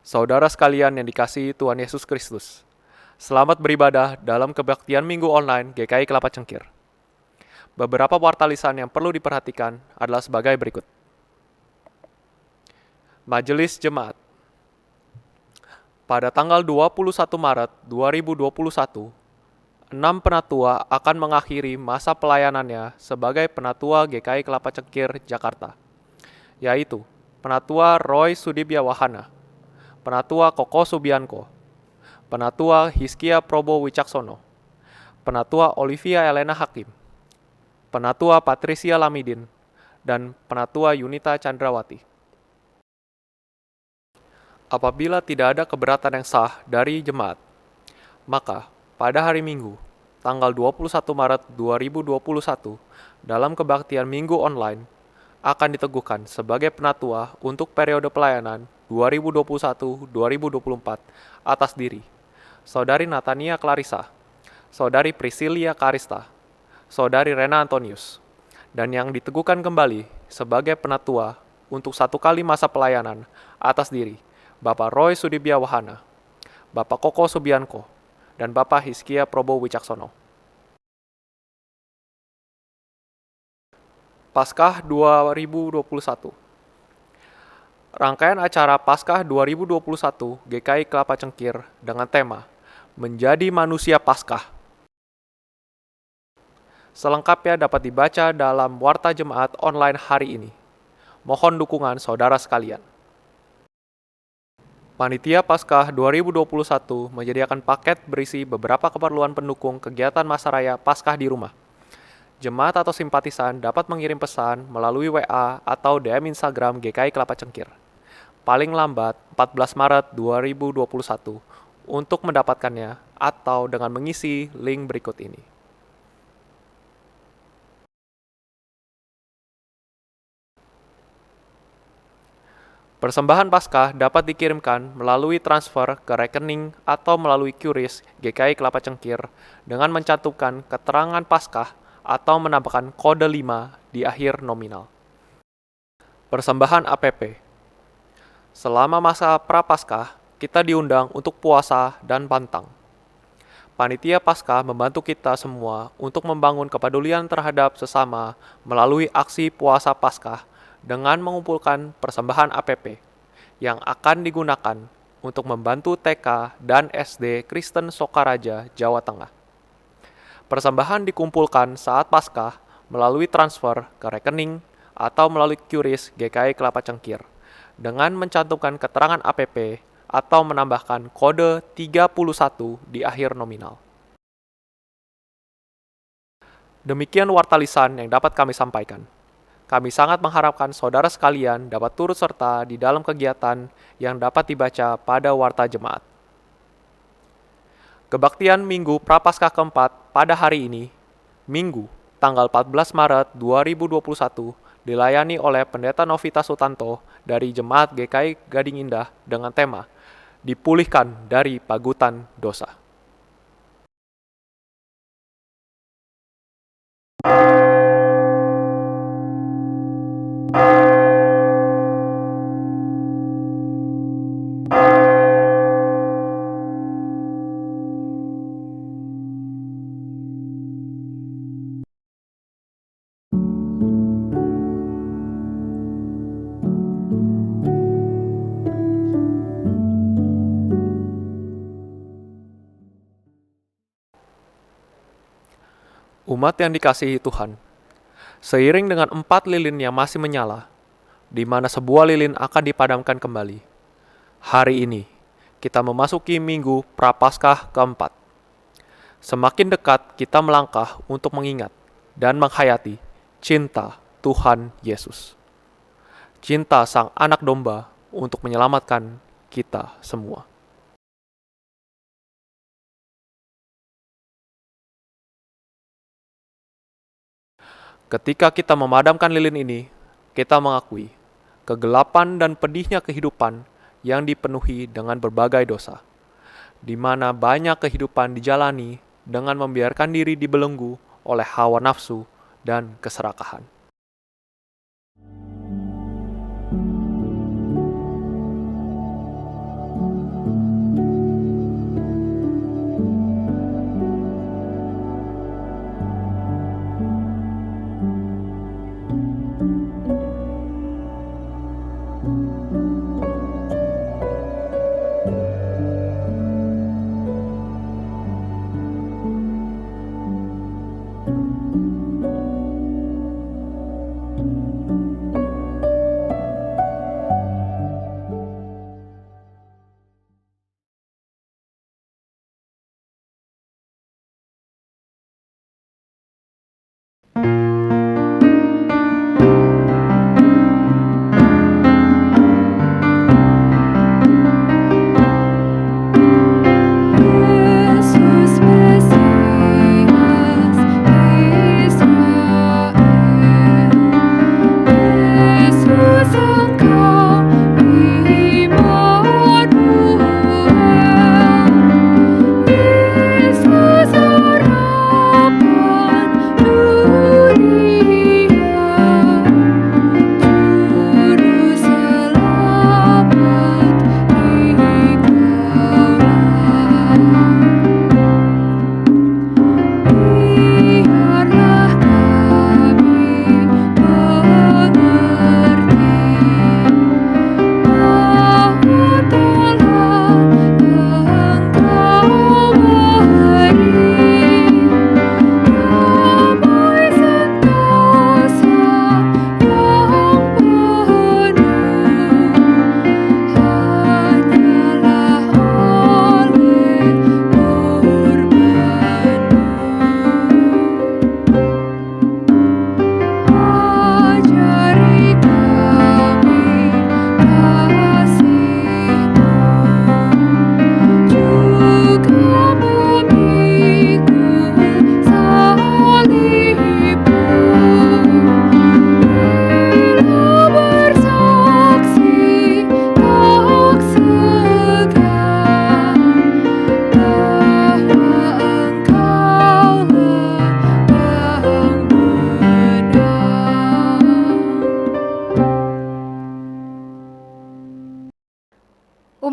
Saudara sekalian yang dikasihi Tuhan Yesus Kristus, selamat beribadah dalam kebaktian Minggu Online GKI Kelapa Cengkir. Beberapa warta lisan yang perlu diperhatikan adalah sebagai berikut. Majelis Jemaat. Pada tanggal 21 Maret 2021, 6 penatua akan mengakhiri masa pelayanannya sebagai penatua GKI Kelapa Cengkir, Jakarta, yaitu Penatua Roy Sudibya Wahana, Penatua Koko Subianko, Penatua Hiskia Probo Wicaksono, Penatua Olivia Elena Hakim, Penatua Patricia Lamidin, dan Penatua Yunita Chandrawati. Apabila tidak ada keberatan yang sah dari jemaat, maka pada hari Minggu, tanggal 21 Maret 2021, dalam kebaktian Minggu Online, akan diteguhkan sebagai penatua untuk periode pelayanan 2021-2024 atas diri Saudari Natania Clarissa, Saudari Priscilia Karista, Saudari Rena Antonius, dan yang diteguhkan kembali sebagai penatua untuk 1 kali masa pelayanan atas diri Bapak Roy Sudibya Wahana, Bapak Koko Subianko, dan Bapak Hiskia Probo Wicaksono. Paskah 2021. Rangkaian acara Paskah 2021 GKI Kelapa Cengkir dengan tema Menjadi Manusia Paskah. Selengkapnya dapat dibaca dalam Warta Jemaat Online hari ini. Mohon dukungan saudara sekalian. Panitia Paskah 2021 menyediakan paket berisi beberapa keperluan pendukung kegiatan masa raya Paskah di rumah. Jemaat atau simpatisan dapat mengirim pesan melalui WA atau DM Instagram GKI Kelapa Cengkir. Paling lambat 14 Maret 2021 untuk mendapatkannya atau dengan mengisi link berikut ini. Persembahan Paskah dapat dikirimkan melalui transfer ke rekening atau melalui QRIS GKI Kelapa Cengkir dengan mencantumkan keterangan Paskah atau menambahkan kode 5 di akhir nominal. Persembahan APP. Selama masa Prapaskah, kita diundang untuk puasa dan pantang. Panitia Paskah membantu kita semua untuk membangun kepedulian terhadap sesama melalui aksi puasa Paskah dengan mengumpulkan persembahan APP yang akan digunakan untuk membantu TK dan SD Kristen Sokaraja, Jawa Tengah. Persembahan dikumpulkan saat Paskah melalui transfer ke rekening atau melalui QRIS GKI Kelapa Cengkir dengan mencantumkan keterangan APP atau menambahkan kode 31 di akhir nominal. Demikian warta lisan yang dapat kami sampaikan. Kami sangat mengharapkan saudara sekalian dapat turut serta di dalam kegiatan yang dapat dibaca pada warta jemaat. Kebaktian Minggu Prapaskah keempat pada hari ini, Minggu, tanggal 14 Maret 2021, dilayani oleh Pendeta Novita Sutanto dari Jemaat GKI Gading Indah dengan tema Dipulihkan dari Pagutan Dosa. Umat yang dikasihi Tuhan, seiring dengan 4 lilin yang masih menyala, di mana sebuah lilin akan dipadamkan kembali. Hari ini, kita memasuki Minggu Prapaskah keempat. Semakin dekat kita melangkah untuk mengingat dan menghayati cinta Tuhan Yesus. Cinta Sang Anak Domba untuk menyelamatkan kita semua. Ketika kita memadamkan lilin ini, kita mengakui kegelapan dan pedihnya kehidupan yang dipenuhi dengan berbagai dosa, di mana banyak kehidupan dijalani dengan membiarkan diri dibelenggu oleh hawa nafsu dan keserakahan.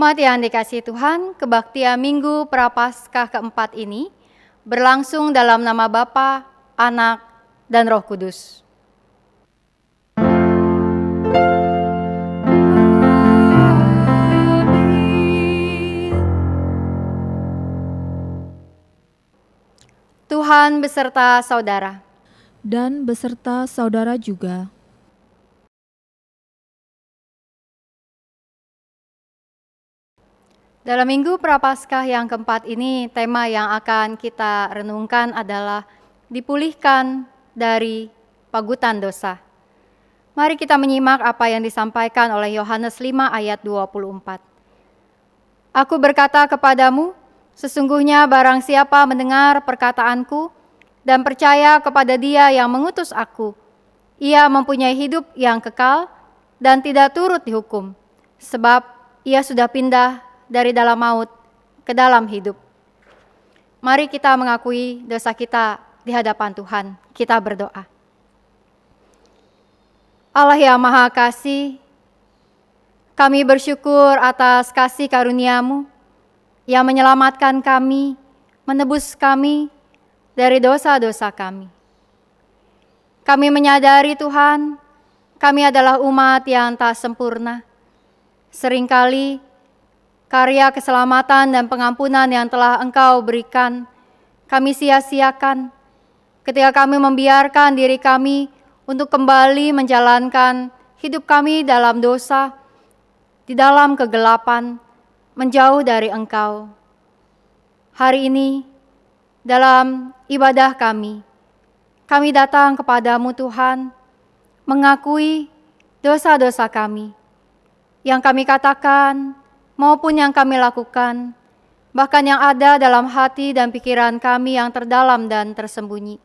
Umat yang dikasihi Tuhan, kebaktian Minggu Prapaskah keempat ini berlangsung dalam nama Bapa, Anak, dan Roh Kudus. Tuhan beserta saudara. Dan beserta saudara juga. Dalam Minggu Prapaskah yang keempat ini, tema yang akan kita renungkan adalah dipulihkan dari pagutan dosa. Mari kita menyimak apa yang disampaikan oleh Yohanes 5 ayat 24. Aku berkata kepadamu, sesungguhnya barang siapa mendengar perkataanku dan percaya kepada Dia yang mengutus aku, ia mempunyai hidup yang kekal dan tidak turut dihukum, sebab ia sudah pindah dari dalam maut ke dalam hidup. Mari kita mengakui dosa kita di hadapan Tuhan. Kita berdoa. Allah yang Maha Kasih, kami bersyukur atas kasih karunia-Mu yang menyelamatkan kami, menebus kami dari dosa-dosa kami. Kami menyadari Tuhan, kami adalah umat yang tak sempurna. Seringkali karya keselamatan dan pengampunan yang telah Engkau berikan, kami sia-siakan ketika kami membiarkan diri kami untuk kembali menjalankan hidup kami dalam dosa, di dalam kegelapan, menjauh dari Engkau. Hari ini, dalam ibadah kami datang kepadamu Tuhan, mengakui dosa-dosa kami, yang kami katakan, maupun yang kami lakukan, bahkan yang ada dalam hati dan pikiran kami yang terdalam dan tersembunyi.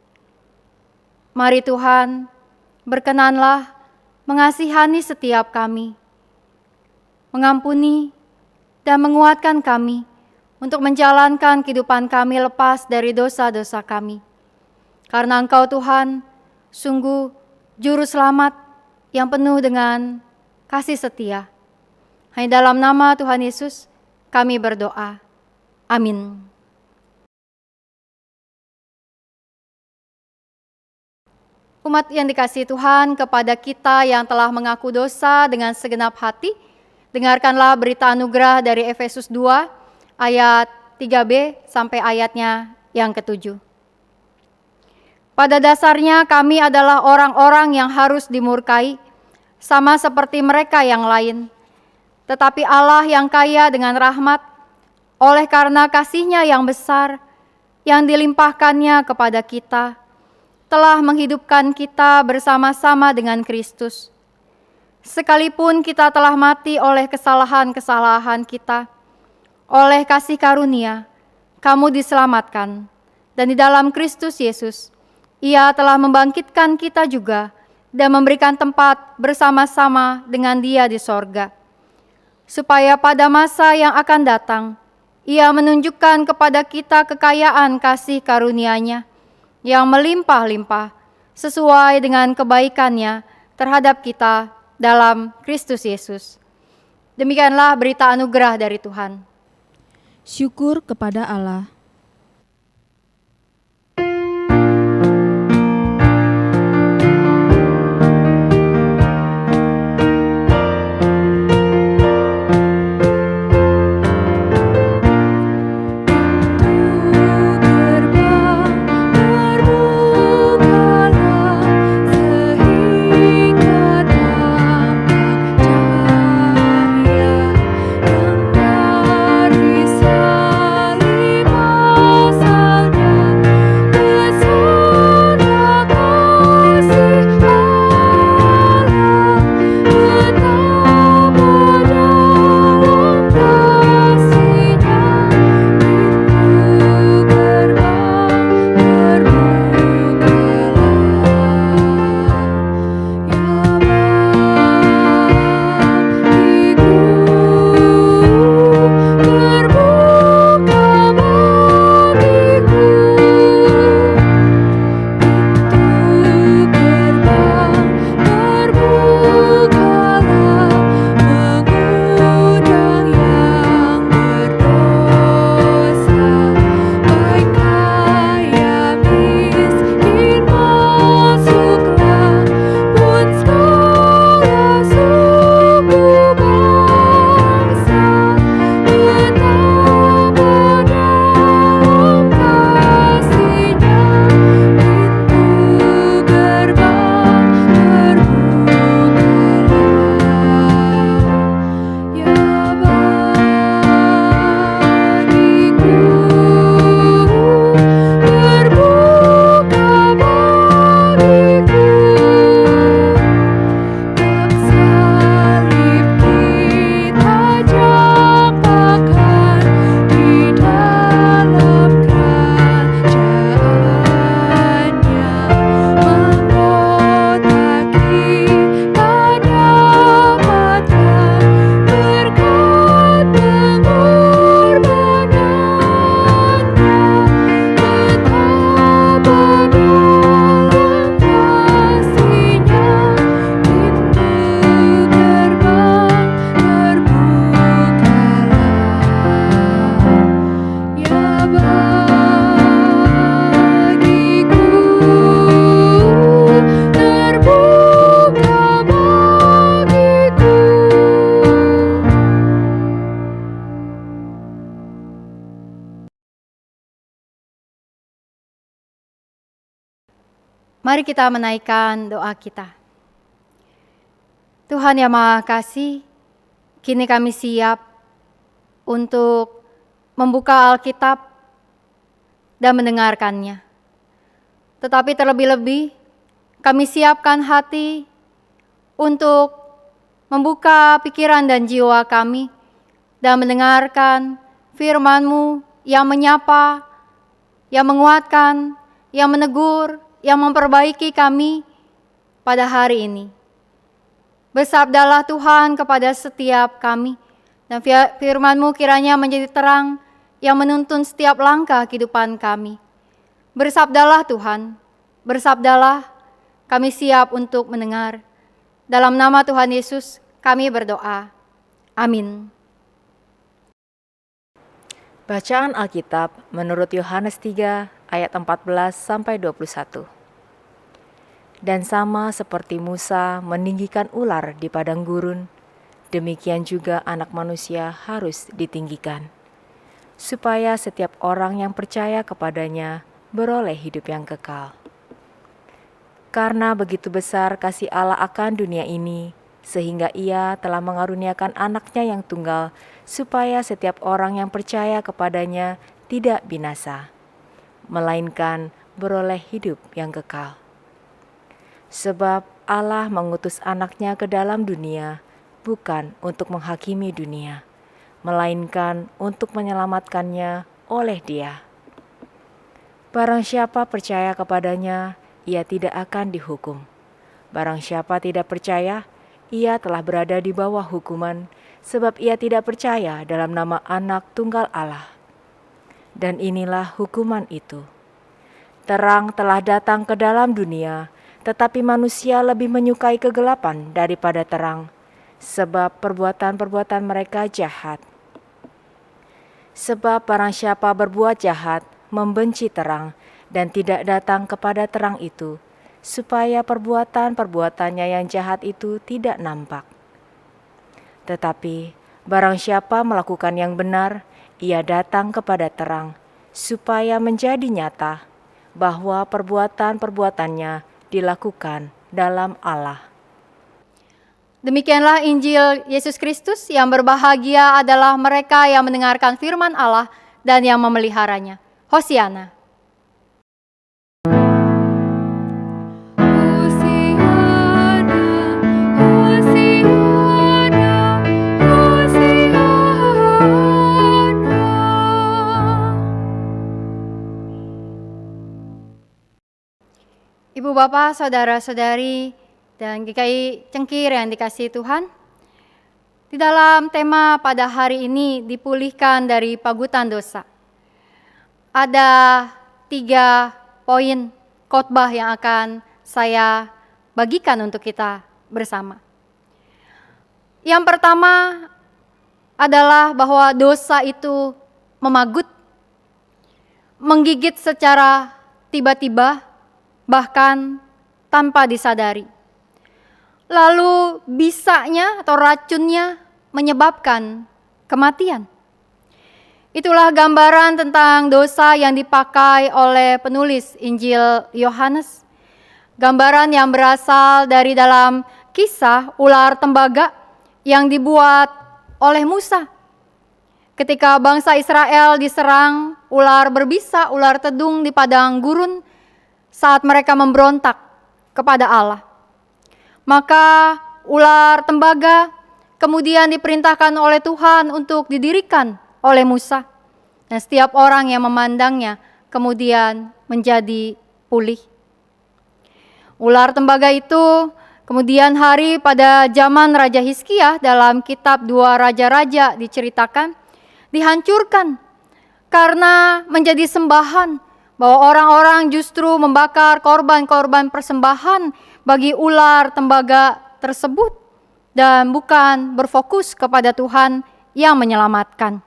Mari Tuhan, berkenanlah mengasihani setiap kami, mengampuni dan menguatkan kami untuk menjalankan kehidupan kami lepas dari dosa-dosa kami. Karena Engkau Tuhan, sungguh Juru Selamat yang penuh dengan kasih setia. Hanya dalam nama Tuhan Yesus kami berdoa. Amin. Umat yang dikasihi Tuhan, kepada kita yang telah mengaku dosa dengan segenap hati, dengarkanlah berita anugerah dari Efesus 2 ayat 3b sampai ayatnya yang ke-7. Pada dasarnya kami adalah orang-orang yang harus dimurkai, sama seperti mereka yang lain. Tetapi Allah yang kaya dengan rahmat, oleh karena kasih-Nya yang besar, yang dilimpahkannya kepada kita, telah menghidupkan kita bersama-sama dengan Kristus. Sekalipun kita telah mati oleh kesalahan-kesalahan kita, oleh kasih karunia, kamu diselamatkan. Dan di dalam Kristus Yesus, Ia telah membangkitkan kita juga dan memberikan tempat bersama-sama dengan Dia di sorga. Supaya pada masa yang akan datang, Ia menunjukkan kepada kita kekayaan kasih karunia-Nya yang melimpah-limpah sesuai dengan kebaikan-Nya terhadap kita dalam Kristus Yesus. Demikianlah berita anugerah dari Tuhan. Syukur kepada Allah. Dari salib Mari kita menaikkan doa kita. Tuhan yang Maha Kasih, kini kami siap untuk membuka Alkitab dan mendengarkannya. Tetapi terlebih-lebih, kami siapkan hati untuk membuka pikiran dan jiwa kami dan mendengarkan firman-Mu yang menyapa, yang menguatkan, yang menegur, yang memperbaiki kami pada hari ini. Bersabdalah Tuhan kepada setiap kami, dan firman-Mu kiranya menjadi terang yang menuntun setiap langkah kehidupan kami. Bersabdalah Tuhan, bersabdalah, kami siap untuk mendengar. Dalam nama Tuhan Yesus kami berdoa. Amin. Bacaan Alkitab menurut Yohanes 3 ayat 14-21. Dan sama seperti Musa meninggikan ular di padang gurun, demikian juga Anak Manusia harus ditinggikan, supaya setiap orang yang percaya kepadanya beroleh hidup yang kekal. Karena begitu besar kasih Allah akan dunia ini, sehingga Ia telah mengaruniakan anaknya yang tunggal, supaya setiap orang yang percaya kepadanya tidak binasa, melainkan beroleh hidup yang kekal. Sebab Allah mengutus anaknya ke dalam dunia, bukan untuk menghakimi dunia, melainkan untuk menyelamatkannya oleh Dia. Barang siapa percaya kepadanya, ia tidak akan dihukum. Barang siapa tidak percaya, ia telah berada di bawah hukuman, sebab ia tidak percaya dalam nama Anak Tunggal Allah. Dan inilah hukuman itu. Terang telah datang ke dalam dunia, tetapi manusia lebih menyukai kegelapan daripada terang, sebab perbuatan-perbuatan mereka jahat. Sebab barang siapa berbuat jahat, membenci terang, dan tidak datang kepada terang itu, supaya perbuatan-perbuatannya yang jahat itu tidak nampak. Tetapi barang siapa melakukan yang benar, ia datang kepada terang, supaya menjadi nyata bahwa perbuatan-perbuatannya dilakukan dalam Allah. Demikianlah Injil Yesus Kristus. Yang berbahagia adalah mereka yang mendengarkan firman Allah dan yang memeliharanya. Hosiana. Ibu bapak, saudara-saudari, dan GKI Cengkir yang dikasihi Tuhan, di dalam tema pada hari ini dipulihkan dari pagutan dosa. Ada 3 poin khotbah yang akan saya bagikan untuk kita bersama. Yang pertama adalah bahwa dosa itu memagut, menggigit secara tiba-tiba, bahkan tanpa disadari. Lalu bisanya atau racunnya menyebabkan kematian. Itulah gambaran tentang dosa yang dipakai oleh penulis Injil Yohanes. Gambaran yang berasal dari dalam kisah ular tembaga yang dibuat oleh Musa. Ketika bangsa Israel diserang ular berbisa, ular tedung di padang gurun, saat mereka memberontak kepada Allah. Maka ular tembaga kemudian diperintahkan oleh Tuhan untuk didirikan oleh Musa. Dan setiap orang yang memandangnya kemudian menjadi pulih. Ular tembaga itu kemudian hari pada zaman Raja Hizkia dalam kitab 2 Raja-Raja diceritakan dihancurkan karena menjadi sembahan, bahwa orang-orang justru membakar korban-korban persembahan bagi ular tembaga tersebut dan bukan berfokus kepada Tuhan yang menyelamatkan.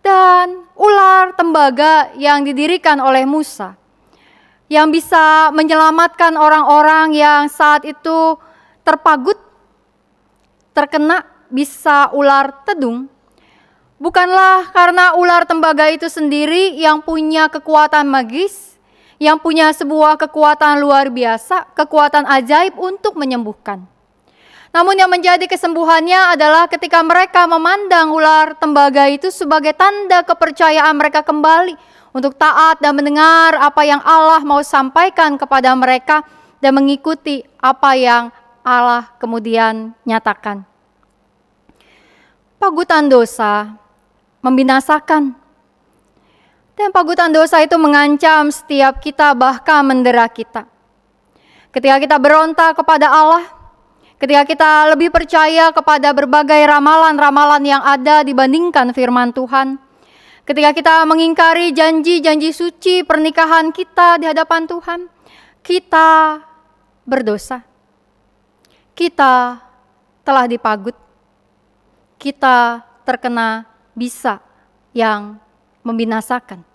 Dan ular tembaga yang didirikan oleh Musa, yang bisa menyelamatkan orang-orang yang saat itu terpagut, terkena bisa ular tedung, bukanlah karena ular tembaga itu sendiri yang punya kekuatan magis, yang punya sebuah kekuatan luar biasa, kekuatan ajaib untuk menyembuhkan. Namun yang menjadi kesembuhannya adalah ketika mereka memandang ular tembaga itu sebagai tanda kepercayaan mereka kembali untuk taat dan mendengar apa yang Allah mau sampaikan kepada mereka dan mengikuti apa yang Allah kemudian nyatakan. Pagutan dosa membinasakan. Dan pagutan dosa itu mengancam setiap kita, bahkan mendera kita. Ketika kita berontak kepada Allah, ketika kita lebih percaya kepada berbagai ramalan-ramalan yang ada dibandingkan firman Tuhan, ketika kita mengingkari janji-janji suci pernikahan kita di hadapan Tuhan, kita berdosa. Kita telah dipagut. Kita terkena bisa yang membinasakan.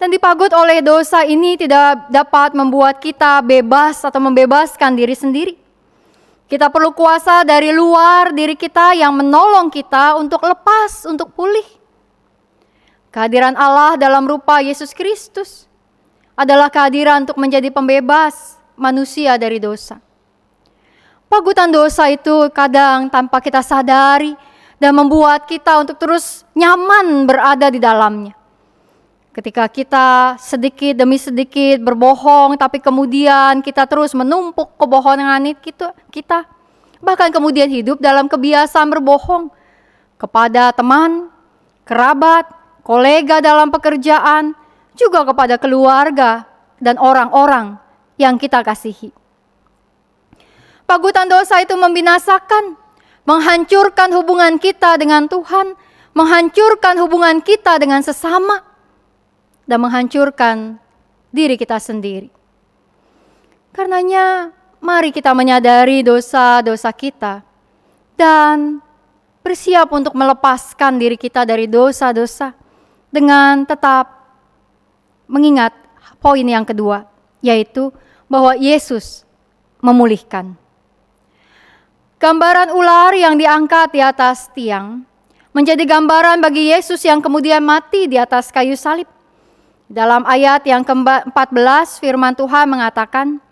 Dan dipagut oleh dosa ini tidak dapat membuat kita bebas atau membebaskan diri sendiri. Kita perlu kuasa dari luar diri kita yang menolong kita untuk lepas, untuk pulih. Kehadiran Allah dalam rupa Yesus Kristus adalah kehadiran untuk menjadi pembebas manusia dari dosa. Pagutan dosa itu kadang tanpa kita sadari dan membuat kita untuk terus nyaman berada di dalamnya. Ketika kita sedikit demi sedikit berbohong, tapi kemudian kita terus menumpuk kebohongan kita, bahkan kemudian hidup dalam kebiasaan berbohong kepada teman, kerabat, kolega dalam pekerjaan, juga kepada keluarga dan orang-orang yang kita kasihi. Pagutan dosa itu membinasakan, menghancurkan hubungan kita dengan Tuhan, menghancurkan hubungan kita dengan sesama, dan menghancurkan diri kita sendiri. Karenanya, mari kita menyadari dosa-dosa kita dan bersiap untuk melepaskan diri kita dari dosa-dosa dengan tetap mengingat poin yang kedua, yaitu bahwa Yesus memulihkan. Gambaran ular yang diangkat di atas tiang menjadi gambaran bagi Yesus yang kemudian mati di atas kayu salib. Dalam ayat yang ke-14 firman Tuhan mengatakan,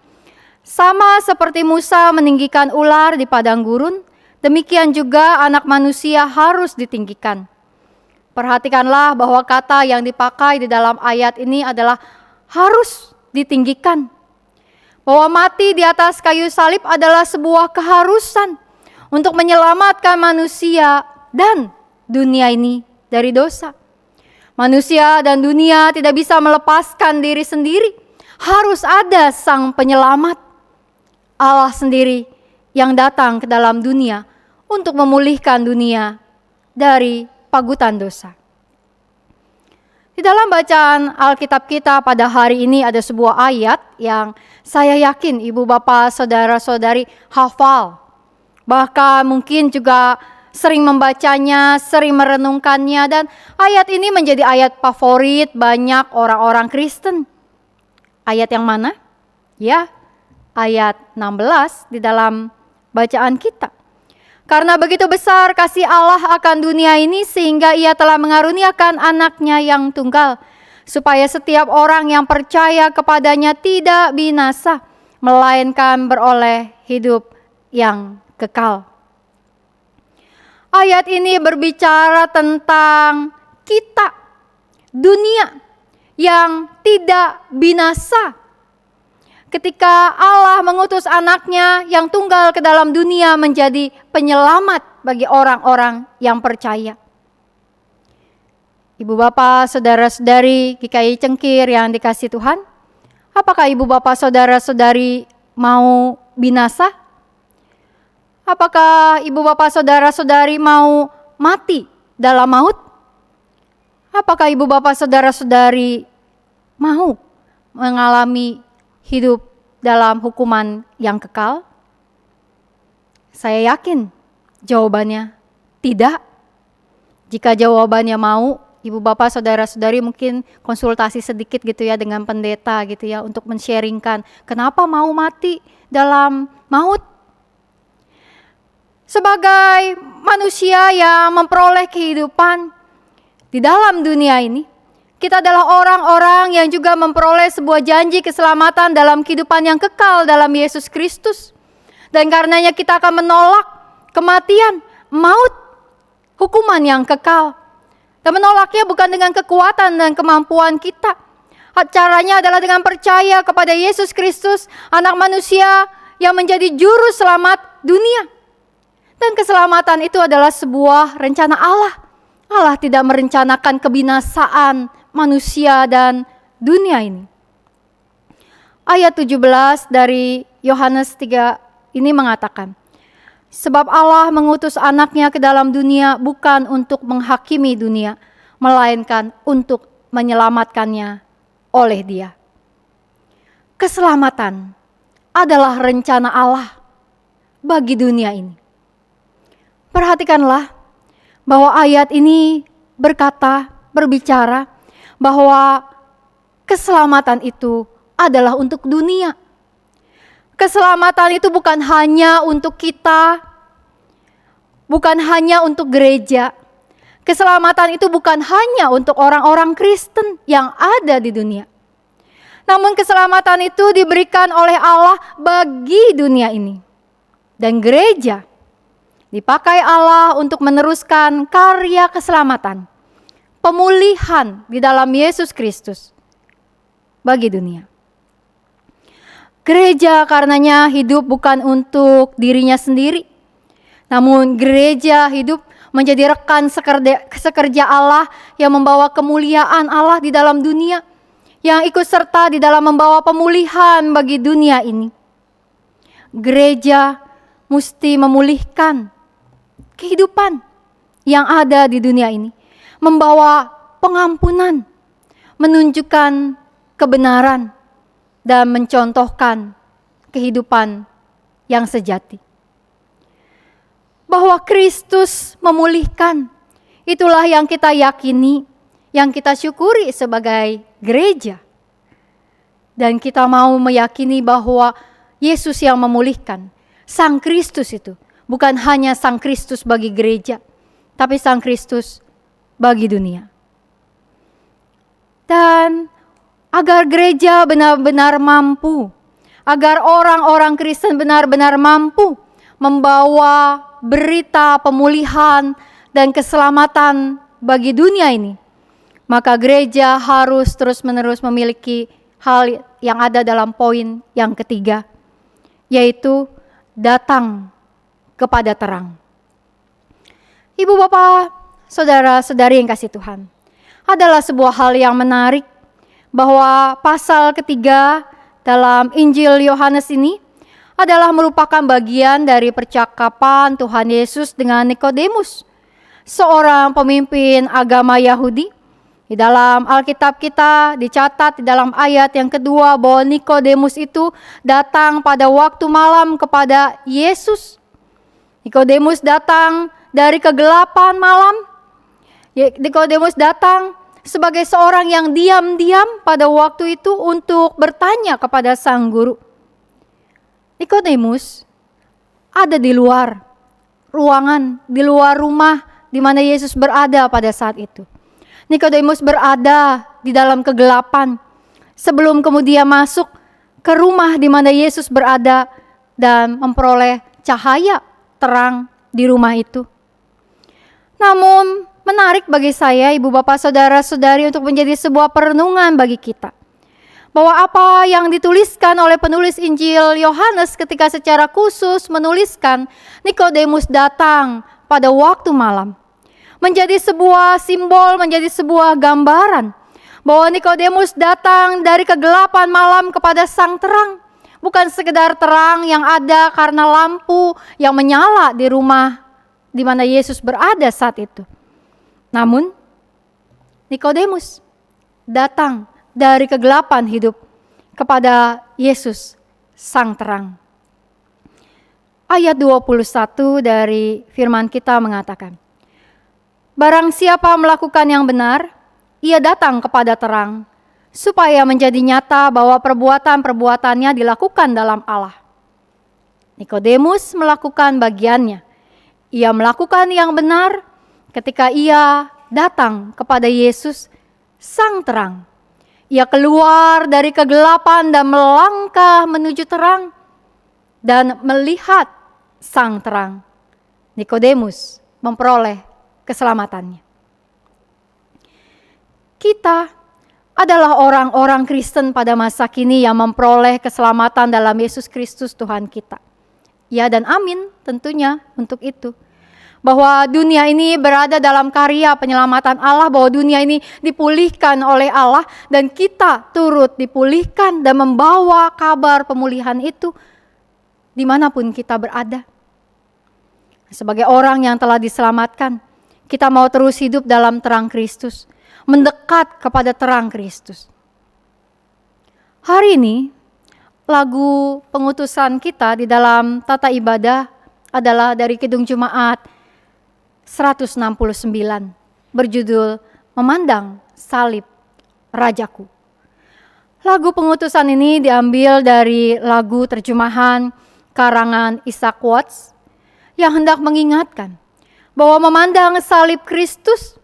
sama seperti Musa meninggikan ular di padang gurun, demikian juga anak manusia harus ditinggikan. Perhatikanlah bahwa kata yang dipakai di dalam ayat ini adalah harus ditinggikan. Bahwa mati di atas kayu salib adalah sebuah keharusan untuk menyelamatkan manusia dan dunia ini dari dosa. Manusia dan dunia tidak bisa melepaskan diri sendiri. Harus ada sang penyelamat, Allah sendiri yang datang ke dalam dunia untuk memulihkan dunia dari pagutan dosa. Di dalam bacaan Alkitab kita pada hari ini ada sebuah ayat yang saya yakin ibu bapak saudara-saudari hafal. Bahkan mungkin juga sering membacanya, sering merenungkannya, dan ayat ini menjadi ayat favorit banyak orang-orang Kristen. Ayat yang mana? Ya, ayat 16 di dalam bacaan kita. Karena begitu besar kasih Allah akan dunia ini sehingga ia telah mengaruniakan anaknya yang tunggal, supaya setiap orang yang percaya kepadanya tidak binasa, melainkan beroleh hidup yang kekal. Ayat ini berbicara tentang kita, dunia yang tidak binasa. Ketika Allah mengutus anaknya yang tunggal ke dalam dunia menjadi penyelamat bagi orang-orang yang percaya. Ibu bapak, saudara-saudari GKI Cengkir yang dikasihi Tuhan, apakah ibu bapak, saudara-saudari mau binasa? Apakah ibu bapak saudara-saudari mau mati dalam maut? Apakah ibu bapak saudara-saudari mau mengalami hidup dalam hukuman yang kekal? Saya yakin jawabannya tidak. Jika jawabannya mau, ibu bapak saudara-saudari mungkin konsultasi sedikit gitu ya dengan pendeta gitu ya untuk men-sharingkan kenapa mau mati dalam maut. Sebagai manusia yang memperoleh kehidupan di dalam dunia ini, Kita adalah orang-orang yang juga memperoleh sebuah janji keselamatan dalam kehidupan yang kekal dalam Yesus Kristus. Dan karenanya kita akan menolak kematian, maut, hukuman yang kekal. Dan menolaknya bukan dengan kekuatan dan kemampuan kita. Caranya adalah dengan percaya kepada Yesus Kristus, Anak Manusia yang menjadi juru selamat dunia. Dan keselamatan itu adalah sebuah rencana Allah. Allah tidak merencanakan kebinasaan manusia dan dunia ini. Ayat 17 dari Yohanes 3 ini mengatakan, sebab Allah mengutus anaknya ke dalam dunia bukan untuk menghakimi dunia, melainkan untuk menyelamatkannya oleh Dia. Keselamatan adalah rencana Allah bagi dunia ini. Perhatikanlah bahwa ayat ini berbicara bahwa keselamatan itu adalah untuk dunia. Keselamatan itu bukan hanya untuk kita, bukan hanya untuk gereja. Keselamatan itu bukan hanya untuk orang-orang Kristen yang ada di dunia. Namun keselamatan itu diberikan oleh Allah bagi dunia ini. Dan gereja dipakai Allah untuk meneruskan karya keselamatan, pemulihan di dalam Yesus Kristus bagi dunia. Gereja karenanya hidup bukan untuk dirinya sendiri, namun gereja hidup menjadi rekan sekerja Allah yang membawa kemuliaan Allah di dalam dunia, yang ikut serta di dalam membawa pemulihan bagi dunia ini. Gereja mesti memulihkan kehidupan yang ada di dunia ini, membawa pengampunan, menunjukkan kebenaran, dan mencontohkan kehidupan yang sejati. Bahwa Kristus memulihkan, itulah yang kita yakini, yang kita syukuri sebagai gereja. Dan kita mau meyakini bahwa Yesus yang memulihkan, Sang Kristus itu bukan hanya Sang Kristus bagi gereja, tapi Sang Kristus bagi dunia. Dan agar gereja benar-benar mampu, agar orang-orang Kristen benar-benar mampu membawa berita pemulihan dan keselamatan bagi dunia ini, maka gereja harus terus-menerus memiliki hal yang ada dalam poin yang ketiga, yaitu datang kepada terang. Ibu bapak, saudara-saudari yang kasih Tuhan, adalah sebuah hal yang menarik bahwa pasal ketiga dalam Injil Yohanes ini adalah merupakan bagian dari percakapan Tuhan Yesus dengan Nikodemus, seorang pemimpin agama Yahudi. Di dalam Alkitab kita dicatat di dalam ayat yang kedua bahwa Nikodemus itu datang pada waktu malam kepada Yesus. Nikodemus datang dari kegelapan malam. Nikodemus datang sebagai seorang yang diam-diam pada waktu itu untuk bertanya kepada sang guru. Nikodemus ada di luar ruangan, di luar rumah di mana Yesus berada pada saat itu. Nikodemus berada di dalam kegelapan sebelum kemudian masuk ke rumah di mana Yesus berada dan memperoleh cahaya terang di rumah itu. Namun menarik bagi saya, ibu bapak saudara-saudari, untuk menjadi sebuah perenungan bagi kita, bahwa apa yang dituliskan oleh penulis Injil Yohanes ketika secara khusus menuliskan Nikodemus datang pada waktu malam, menjadi sebuah simbol, menjadi sebuah gambaran bahwa Nikodemus datang dari kegelapan malam kepada sang terang, bukan sekedar terang yang ada karena lampu yang menyala di rumah di mana Yesus berada saat itu. Namun Nikodemus datang dari kegelapan hidup kepada Yesus sang terang. Ayat 21 dari firman kita mengatakan, barang siapa melakukan yang benar, ia datang kepada terang, supaya menjadi nyata bahwa perbuatan-perbuatannya dilakukan dalam Allah. Nikodemus melakukan bagiannya. Ia melakukan yang benar ketika ia datang kepada Yesus sang terang. Ia keluar dari kegelapan dan melangkah menuju terang dan melihat sang terang. Nikodemus memperoleh keselamatannya. Kita adalah orang-orang Kristen pada masa kini yang memperoleh keselamatan dalam Yesus Kristus Tuhan kita. Ya dan amin tentunya untuk itu. Bahwa dunia ini berada dalam karya penyelamatan Allah, bahwa dunia ini dipulihkan oleh Allah dan kita turut dipulihkan dan membawa kabar pemulihan itu dimanapun kita berada. Sebagai orang yang telah diselamatkan, kita mau terus hidup dalam terang Kristus, mendekat kepada terang Kristus. Hari ini, lagu pengutusan kita di dalam tata ibadah adalah dari Kidung Jemaat 169, berjudul Memandang Salib Rajaku. Lagu pengutusan ini diambil dari lagu terjemahan karangan Isaac Watts yang hendak mengingatkan bahwa memandang salib Kristus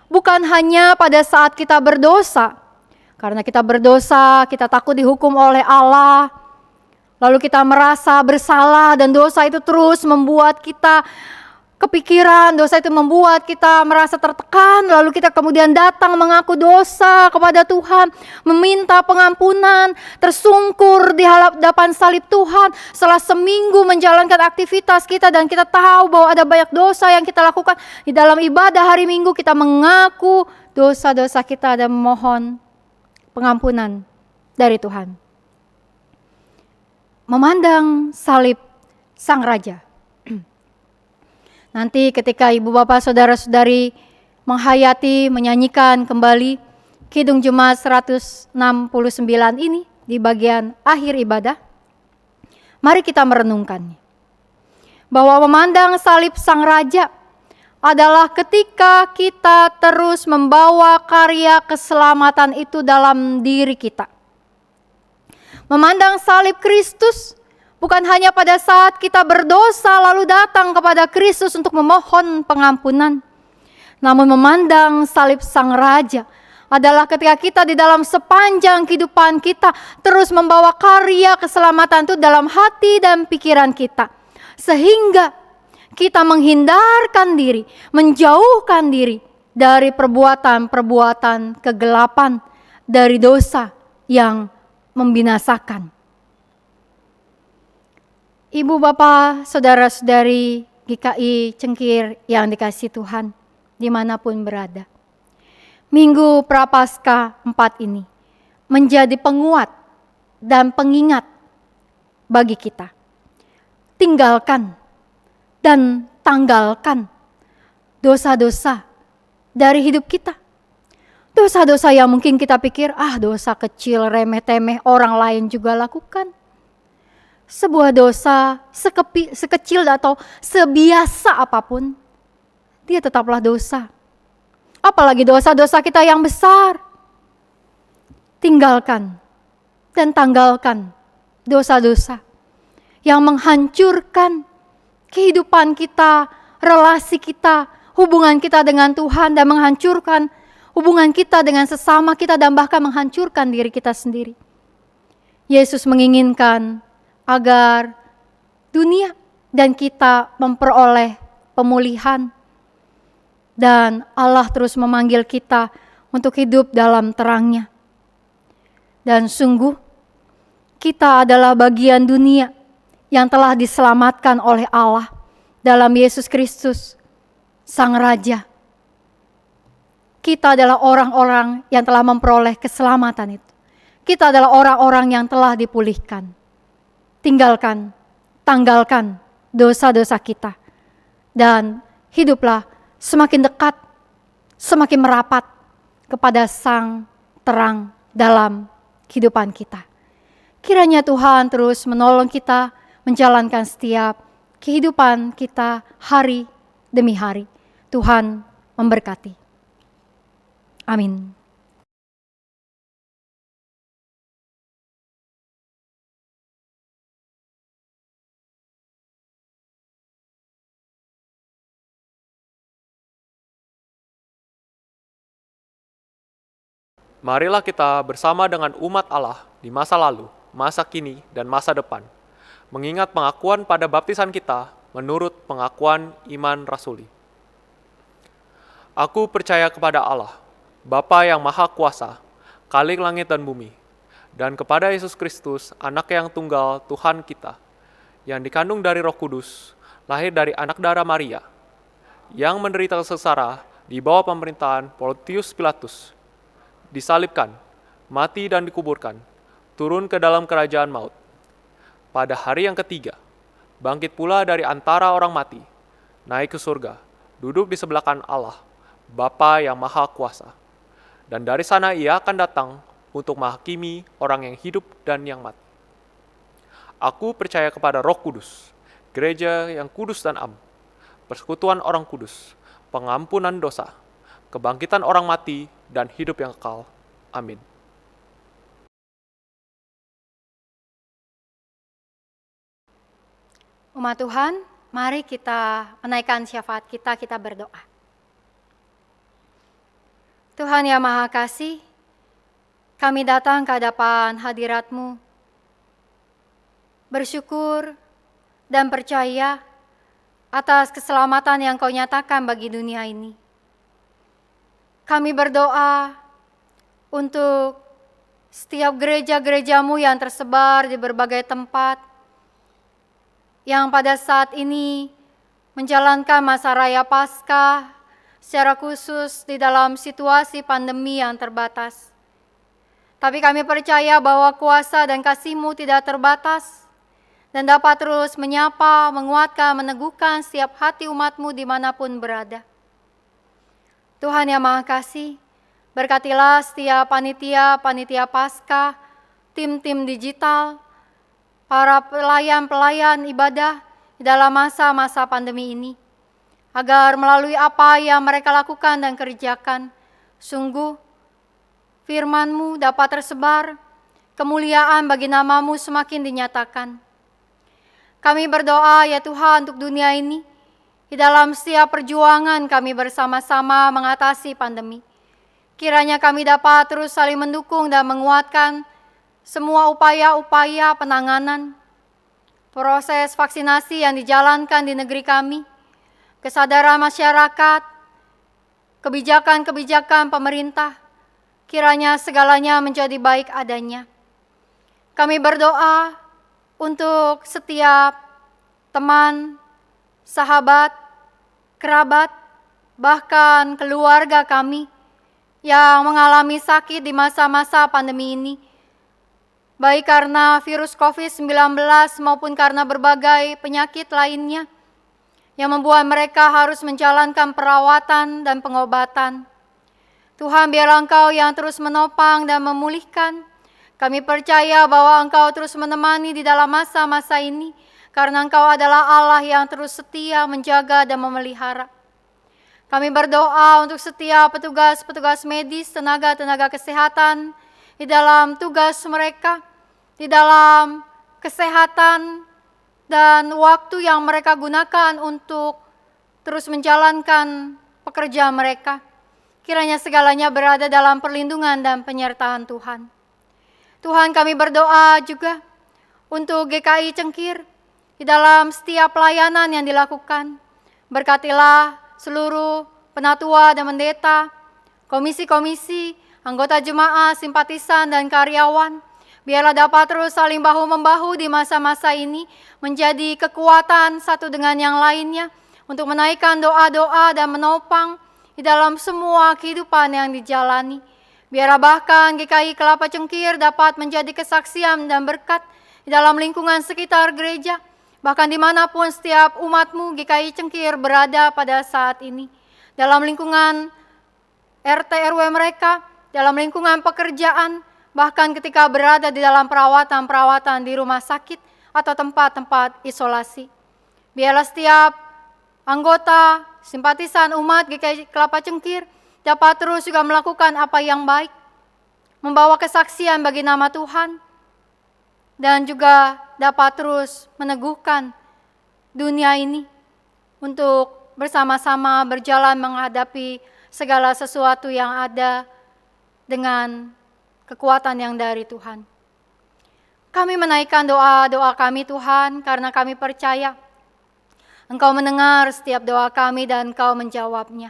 bukan hanya pada saat kita berdosa. Karena kita berdosa, kita takut dihukum oleh Allah. Lalu kita merasa bersalah dan dosa itu terus membuat kita kepikiran, dosa itu membuat kita merasa tertekan. Lalu kita kemudian datang mengaku dosa kepada Tuhan, meminta pengampunan, tersungkur di hadapan salib Tuhan. Setelah seminggu menjalankan aktivitas kita dan kita tahu bahwa ada banyak dosa yang kita lakukan, di dalam ibadah hari Minggu kita mengaku dosa-dosa kita dan memohon pengampunan dari Tuhan. Memandang salib Sang Raja. Nanti ketika ibu bapak saudara-saudari menghayati, menyanyikan kembali Kidung Jemaat 169 ini di bagian akhir ibadah, mari kita merenungkannya. Bahwa memandang salib Sang Raja adalah ketika kita terus membawa karya keselamatan itu dalam diri kita. Memandang salib Kristus bukan hanya pada saat kita berdosa lalu datang kepada Kristus untuk memohon pengampunan. Namun memandang salib Sang Raja adalah ketika kita di dalam sepanjang kehidupan kita terus membawa karya keselamatan itu dalam hati dan pikiran kita. Sehingga kita menghindarkan diri, menjauhkan diri dari perbuatan-perbuatan kegelapan, dari dosa yang membinasakan. Ibu bapak, saudara-saudari GKI Cengkir yang dikasihi Tuhan, dimanapun berada. Minggu Prapaskah 4 ini menjadi penguat dan pengingat bagi kita. Tinggalkan dan tanggalkan dosa-dosa dari hidup kita. Dosa-dosa yang mungkin kita pikir, dosa kecil, remeh-temeh, orang lain juga lakukan. Sebuah dosa sekecil atau sebiasa apapun, dia tetaplah dosa. Apalagi dosa-dosa kita yang besar. Tinggalkan dan tanggalkan dosa-dosa yang menghancurkan kehidupan kita, relasi kita, hubungan kita dengan Tuhan, dan menghancurkan hubungan kita dengan sesama kita, dan bahkan menghancurkan diri kita sendiri. Yesus menginginkan agar dunia dan kita memperoleh pemulihan. Dan Allah terus memanggil kita untuk hidup dalam terang-Nya. Dan sungguh kita adalah bagian dunia yang telah diselamatkan oleh Allah dalam Yesus Kristus, Sang Raja. Kita adalah orang-orang yang telah memperoleh keselamatan itu. Kita adalah orang-orang yang telah dipulihkan. Tinggalkan, tanggalkan dosa-dosa kita. Dan hiduplah semakin dekat, semakin merapat kepada Sang terang dalam kehidupan kita. Kiranya Tuhan terus menolong kita menjalankan setiap kehidupan kita hari demi hari. Tuhan memberkati. Amin. Marilah kita bersama dengan umat Allah di masa lalu, masa kini, dan masa depan, mengingat pengakuan pada baptisan kita menurut pengakuan iman rasuli. Aku percaya kepada Allah, Bapa yang Maha Kuasa, Khalik langit dan bumi, dan kepada Yesus Kristus, Anak yang tunggal Tuhan kita, yang dikandung dari Roh Kudus, lahir dari anak darah Maria, yang menderita sengsara di bawah pemerintahan Pontius Pilatus, disalibkan, mati dan dikuburkan, turun ke dalam kerajaan maut. Pada hari yang ketiga, bangkit pula dari antara orang mati, naik ke surga, duduk di sebelah kanan Allah, Bapa yang Maha Kuasa. Dan dari sana ia akan datang untuk menghakimi orang yang hidup dan yang mati. Aku percaya kepada Roh Kudus, gereja yang kudus dan am, persekutuan orang kudus, pengampunan dosa, kebangkitan orang mati, dan hidup yang kekal. Amin. Umat Tuhan, mari kita menaikkan syafaat kita, kita berdoa. Tuhan yang Maha Kasih, kami datang ke hadapan hadirat-Mu, bersyukur dan percaya atas keselamatan yang Kau nyatakan bagi dunia ini. Kami berdoa untuk setiap gereja-gereja-Mu yang tersebar di berbagai tempat, yang pada saat ini menjalankan masa raya Paskah secara khusus di dalam situasi pandemi yang terbatas. Tapi kami percaya bahwa kuasa dan kasih-Mu tidak terbatas dan dapat terus menyapa, menguatkan, meneguhkan setiap hati umat-Mu dimanapun berada. Tuhan yang Maha Kasih, berkatilah setiap panitia Paskah, tim-tim digital, para pelayan-pelayan ibadah di dalam masa-masa pandemi ini, agar melalui apa yang mereka lakukan dan kerjakan, sungguh firman-Mu dapat tersebar, kemuliaan bagi nama-Mu semakin dinyatakan. Kami berdoa ya Tuhan untuk dunia ini, di dalam setiap perjuangan kami bersama-sama mengatasi pandemi. Kiranya kami dapat terus saling mendukung dan menguatkan semua upaya-upaya penanganan, proses vaksinasi yang dijalankan di negeri kami, kesadaran masyarakat, kebijakan-kebijakan pemerintah, kiranya segalanya menjadi baik adanya. Kami berdoa untuk setiap teman, sahabat, kerabat, bahkan keluarga kami yang mengalami sakit di masa-masa pandemi ini, baik karena virus COVID-19 maupun karena berbagai penyakit lainnya yang membuat mereka harus menjalankan perawatan dan pengobatan. Tuhan, biarlah Engkau yang terus menopang dan memulihkan. Kami percaya bahwa Engkau terus menemani di dalam masa-masa ini, karena Engkau adalah Allah yang terus setia menjaga dan memelihara. Kami berdoa untuk setiap petugas-petugas medis, tenaga-tenaga kesehatan, di dalam tugas mereka, di dalam kesehatan dan waktu yang mereka gunakan untuk terus menjalankan pekerjaan mereka. Kiranya segalanya berada dalam perlindungan dan penyertaan Tuhan. Tuhan, kami berdoa juga untuk GKI Cengkir di dalam setiap pelayanan yang dilakukan. Berkatilah seluruh penatua dan pendeta, komisi-komisi, anggota jemaat, simpatisan, dan karyawan, biarlah dapat terus saling bahu-membahu di masa-masa ini, menjadi kekuatan satu dengan yang lainnya, untuk menaikkan doa-doa dan menopang di dalam semua kehidupan yang dijalani. Biarlah bahkan GKI Kelapa Cengkir dapat menjadi kesaksian dan berkat di dalam lingkungan sekitar gereja, bahkan dimanapun setiap umat-Mu GKI Cengkir berada pada saat ini, dalam lingkungan RT RW mereka, dalam lingkungan pekerjaan, bahkan ketika berada di dalam perawatan-perawatan di rumah sakit atau tempat-tempat isolasi. Biarlah setiap anggota, simpatisan umat GKI Kelapa Cengkir dapat terus juga melakukan apa yang baik, membawa kesaksian bagi nama Tuhan, dan juga dapat terus meneguhkan dunia ini untuk bersama-sama berjalan menghadapi segala sesuatu yang ada dengan kekuatan yang dari Tuhan. Kami menaikkan doa-doa kami Tuhan karena kami percaya Engkau mendengar setiap doa kami dan Engkau menjawabnya.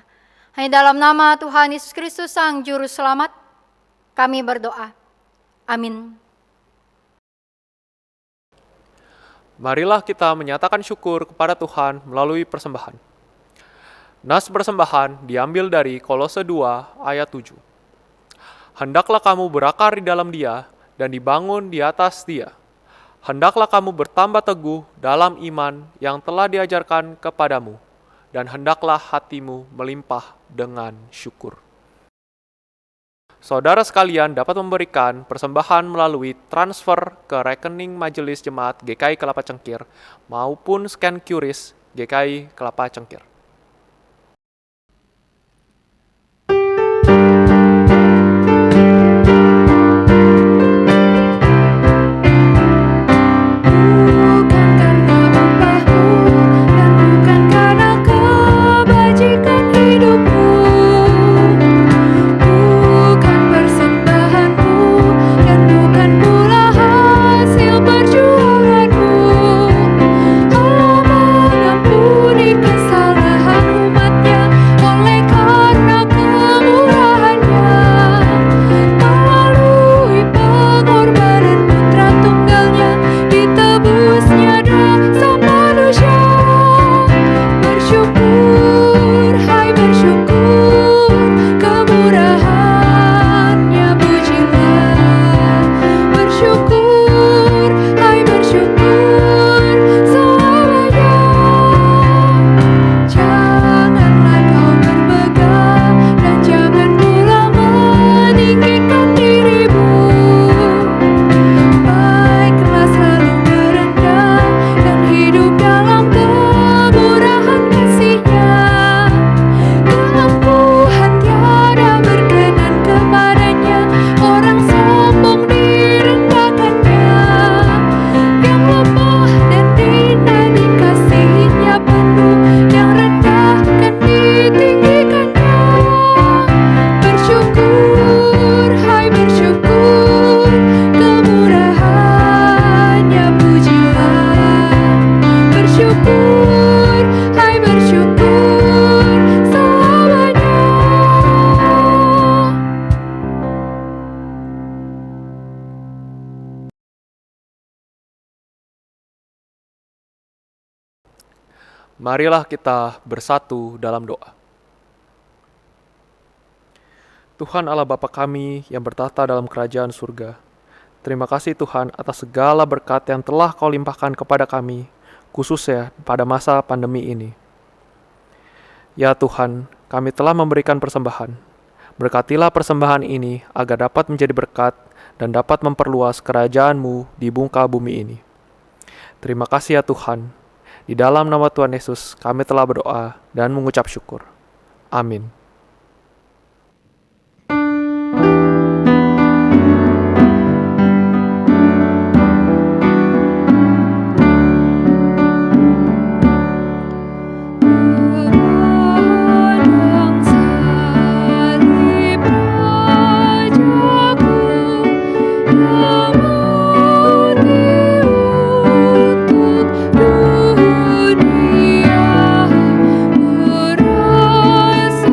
Hanya dalam nama Tuhan Yesus Kristus Sang Juru Selamat, kami berdoa. Amin. Marilah kita menyatakan syukur kepada Tuhan melalui persembahan. Nas persembahan diambil dari Kolose 2 ayat 7. Hendaklah kamu berakar di dalam Dia dan dibangun di atas Dia. Hendaklah kamu bertambah teguh dalam iman yang telah diajarkan kepadamu, dan hendaklah hatimu melimpah dengan syukur. Saudara sekalian dapat memberikan persembahan melalui transfer ke rekening Majelis Jemaat GKI Kelapa Cengkir maupun scan QRIS GKI Kelapa Cengkir. Marilah kita bersatu dalam doa. Tuhan Allah Bapa kami yang bertahta dalam kerajaan surga, terima kasih Tuhan atas segala berkat yang telah Kau limpahkan kepada kami, khususnya pada masa pandemi ini. Ya Tuhan, kami telah memberikan persembahan. Berkatilah persembahan ini agar dapat menjadi berkat dan dapat memperluas kerajaan-Mu di muka bumi ini. Terima kasih ya Tuhan. Di dalam nama Tuhan Yesus, kami telah berdoa dan mengucap syukur. Amin. Dunia merasa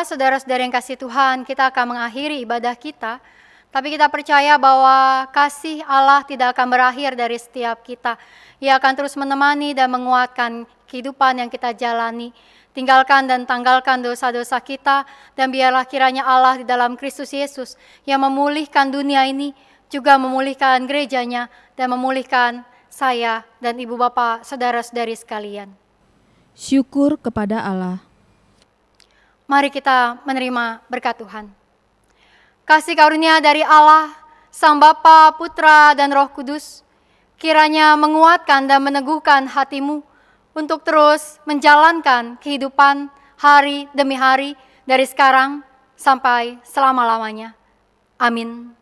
Bapak, saudara-saudara yang kasih Tuhan, kita akan mengakhiri ibadah kita. Tapi kita percaya bahwa kasih Allah tidak akan berakhir dari setiap kita. Ia akan terus menemani dan menguatkan kehidupan yang kita jalani. Tinggalkan dan tanggalkan dosa-dosa kita, dan biarlah kiranya Allah di dalam Kristus Yesus yang memulihkan dunia ini, juga memulihkan gerejanya, dan memulihkan saya dan ibu bapak, saudara-saudari sekalian. Syukur kepada Allah. Mari kita menerima berkat Tuhan. Kasih karunia dari Allah, Sang Bapa, Putra, dan Roh Kudus, kiranya menguatkan dan meneguhkan hatimu untuk terus menjalankan kehidupan hari demi hari dari sekarang sampai selama-lamanya. Amin.